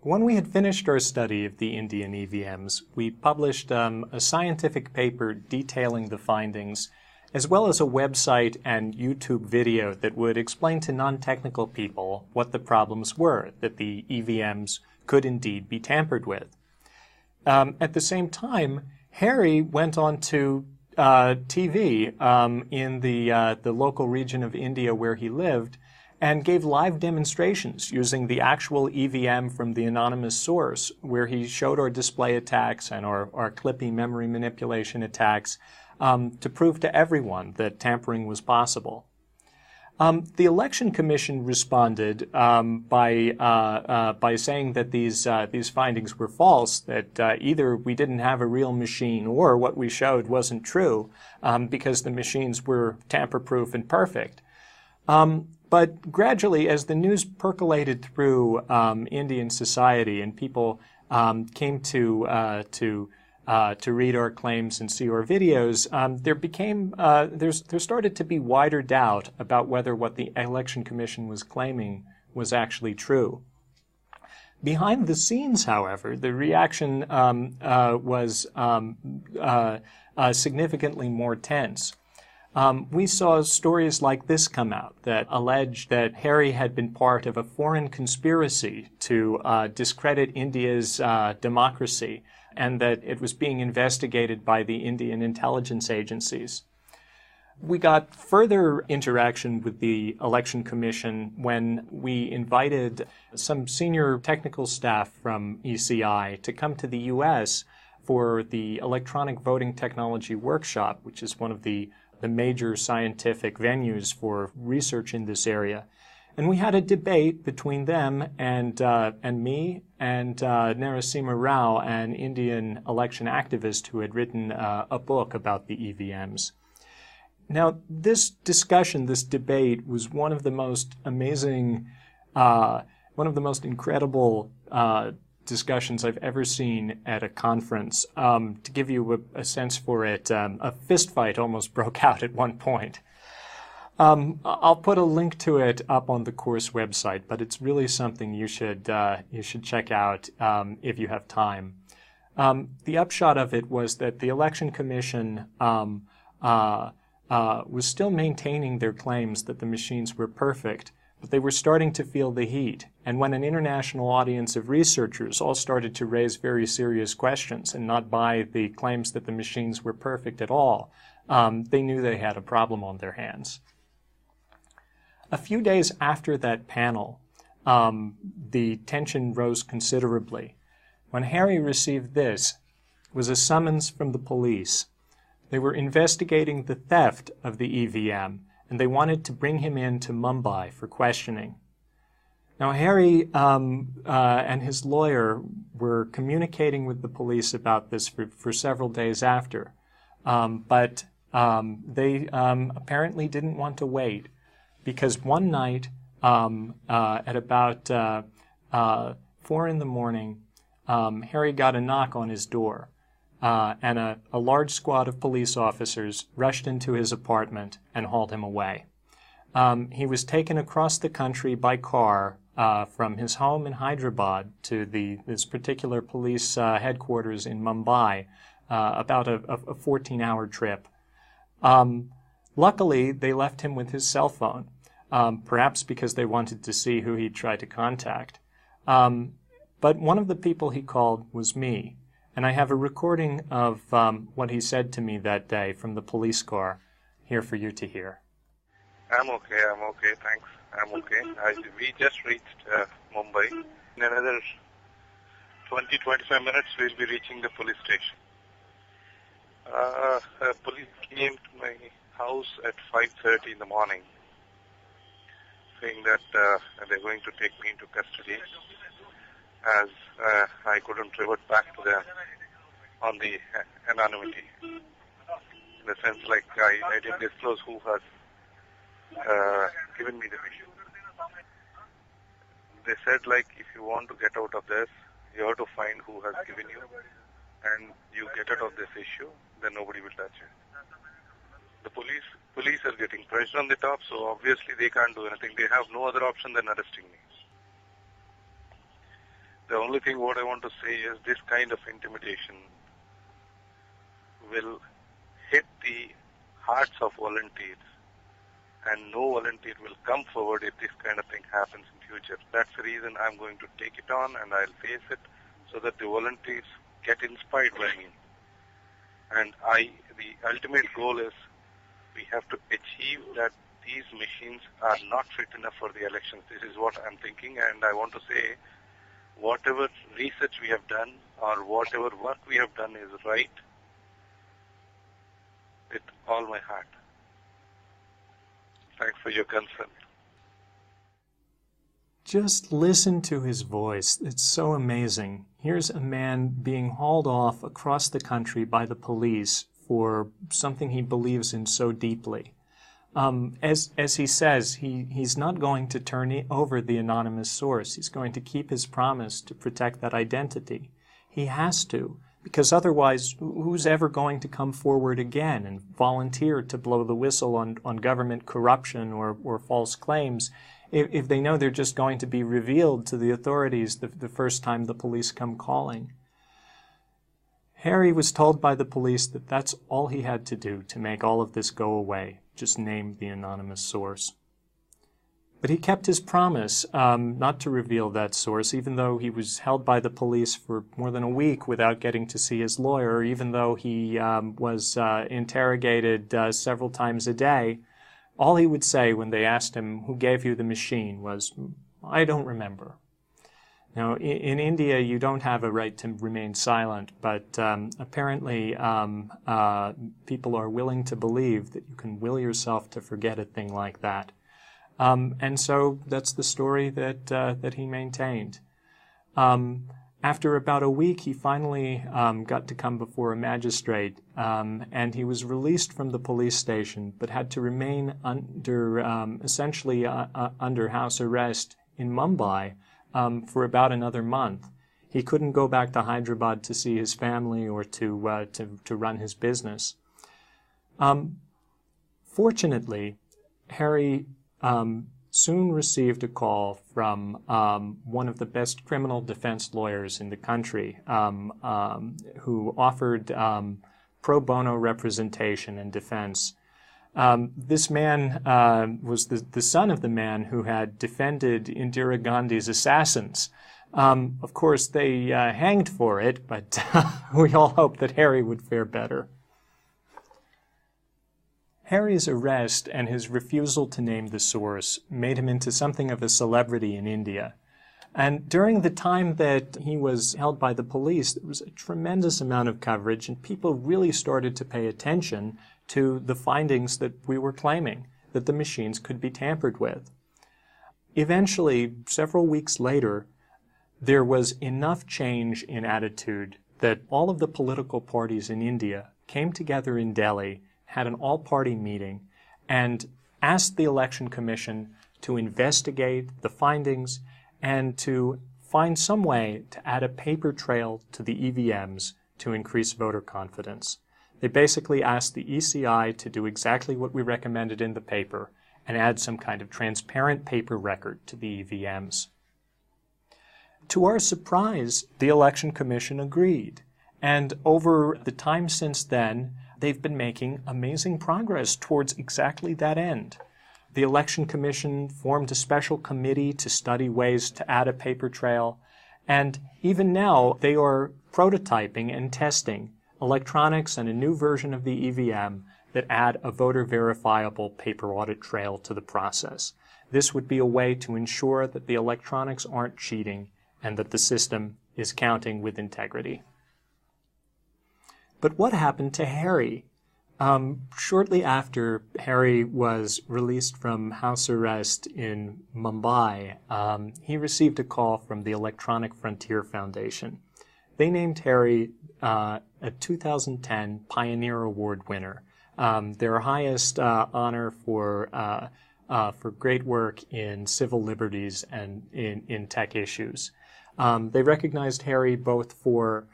When we had finished our study of the Indian EVMs, we published a scientific paper detailing the findings, as well as a website and YouTube video that would explain to non-technical people what the problems were, that the EVMs could indeed be tampered with. At the same time, Harry went on to TV in the local region of India where he lived and gave live demonstrations using the actual EVM from the anonymous source, where he showed our display attacks and our clippy memory manipulation attacks to prove to everyone that tampering was possible. The Election Commission responded by saying that these findings were false, that either we didn't have a real machine or what we showed wasn't true because the machines were tamper-proof and perfect. But gradually, as the news percolated through Indian society and people came to read our claims and see our videos, there started to be wider doubt about whether what the Election Commission was claiming was actually true. Behind the scenes, however, the reaction was significantly more tense. We saw stories like this come out that alleged that Harry had been part of a foreign conspiracy to discredit India's democracy, and that it was being investigated by the Indian intelligence agencies. We got further interaction with the Election Commission when we invited some senior technical staff from ECI to come to the U.S. for the Electronic Voting Technology Workshop, which is one of the major scientific venues for research in this area. And we had a debate between them and me and Narasimha Rao, an Indian election activist who had written a book about the EVMs. Now, this discussion, this debate, was one of the most amazing, one of the most incredible discussions I've ever seen at a conference. To give you a sense for it, a fist fight almost broke out at one point. I'll put a link to it up on the course website, but it's really something you should check out if you have time. The upshot of it was that the Election Commission was still maintaining their claims that the machines were perfect, but they were starting to feel the heat. And when an international audience of researchers all started to raise very serious questions and not buy the claims that the machines were perfect at all, they knew they had a problem on their hands. A few days after that panel, the tension rose considerably. When Harry received this, it was a summons from the police. They were investigating the theft of the EVM, and they wanted to bring him in to Mumbai for questioning. Now, Harry and his lawyer were communicating with the police about this for several days after, but they apparently didn't want to wait, because one night at about 4 in the morning, Harry got a knock on his door. And a large squad of police officers rushed into his apartment and hauled him away. He was taken across the country by car from his home in Hyderabad to this particular police headquarters in Mumbai, about a 14-hour trip. Luckily, they left him with his cell phone, perhaps because they wanted to see who he'd tried to contact. But one of the people he called was me. And I have a recording of what he said to me that day from the police car, here for you to hear. I'm okay, thanks. I'm okay. We just reached Mumbai. In another 20-25 minutes, we'll be reaching the police station. Police came to my house at 5:30 in the morning, saying that they're going to take me into custody, as I couldn't revert back to them on the anonymity. In the sense, like, I didn't disclose who has given me the mission. They said, like, if you want to get out of this, you have to find who has given you, and you get out of this issue, then nobody will touch you. The police are getting pressure on the top, so obviously they can't do anything. They have no other option than arresting me. The only thing what I want to say is this kind of intimidation will hit the hearts of volunteers, and no volunteer will come forward if this kind of thing happens in future. That's the reason I'm going to take it on, and I'll face it so that the volunteers get inspired by me. And the ultimate goal is we have to achieve that these machines are not fit enough for the elections. This is what I'm thinking, and I want to say whatever research we have done or whatever work we have done is right with all my heart. Thanks for your concern. Just listen to his voice. It's so amazing. Here's a man being hauled off across the country by the police for something he believes in so deeply. As he says, he's not going to turn over the anonymous source. He's going to keep his promise to protect that identity. He has to, because otherwise, who's ever going to come forward again and volunteer to blow the whistle on government corruption or false claims if they know they're just going to be revealed to the authorities the first time the police come calling? Harry was told by the police that that's all he had to do to make all of this go away. Just name the anonymous source. But he kept his promise not to reveal that source, even though he was held by the police for more than a week without getting to see his lawyer, even though he was interrogated several times a day. All he would say when they asked him, "Who gave you the machine?" was, "I don't remember." Now, in India, you don't have a right to remain silent, but apparently people are willing to believe that you can will yourself to forget a thing like that. And so that's the story that he maintained. After about a week, he finally got to come before a magistrate, and he was released from the police station, but had to remain under, essentially under house arrest in Mumbai for about another month. He couldn't go back to Hyderabad to see his family or to run his business. Fortunately, Harry soon received a call from one of the best criminal defense lawyers in the country who offered pro bono representation and defense. This man was the son of the man who had defended Indira Gandhi's assassins. Of course, they hanged for it, but we all hoped that Harry would fare better. Harry's arrest and his refusal to name the source made him into something of a celebrity in India. And during the time that he was held by the police, there was a tremendous amount of coverage, and people really started to pay attention to the findings that we were claiming, that the machines could be tampered with. Eventually, several weeks later, there was enough change in attitude that all of the political parties in India came together in Delhi, had an all-party meeting, and asked the Election Commission to investigate the findings and to find some way to add a paper trail to the EVMs to increase voter confidence. They basically asked the ECI to do exactly what we recommended in the paper and add some kind of transparent paper record to the EVMs. To our surprise, the Election Commission agreed, and over the time since then, they've been making amazing progress towards exactly that end. The Election Commission formed a special committee to study ways to add a paper trail, and even now they are prototyping and testing electronics and a new version of the EVM that add a voter-verifiable paper audit trail to the process. This would be a way to ensure that the electronics aren't cheating and that the system is counting with integrity. But what happened to Harry? Shortly after Harry was released from house arrest in Mumbai, he received a call from the Electronic Frontier Foundation. They named Harry a 2010 Pioneer Award winner, their highest honor for great work in civil liberties and in tech issues. They recognized Harry both for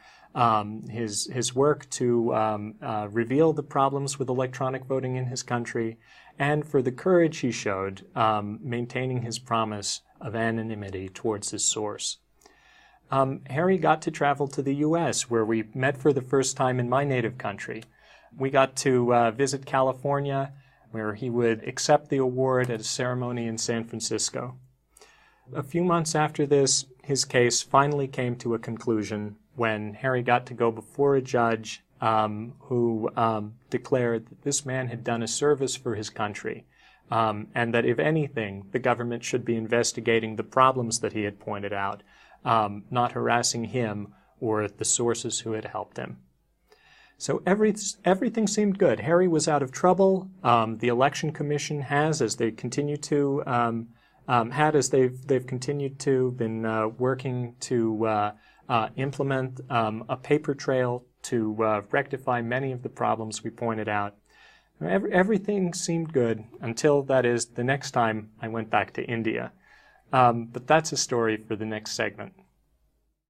his work to reveal the problems with electronic voting in his country, and for the courage he showed maintaining his promise of anonymity towards his source. Harry got to travel to the U.S., where we met for the first time in my native country. We got to visit California, where he would accept the award at a ceremony in San Francisco. A few months after this, his case finally came to a conclusion when Harry got to go before a judge who declared that this man had done a service for his country, and that if anything, the government should be investigating the problems that he had pointed out, not harassing him or the sources who had helped him. So everything seemed good. Harry was out of trouble. The Election Commission has, as they continue to, they've continued to, been working to implement a paper trail to rectify many of the problems we pointed out. Everything seemed good until, that is, the next time I went back to India. But that's a story for the next segment.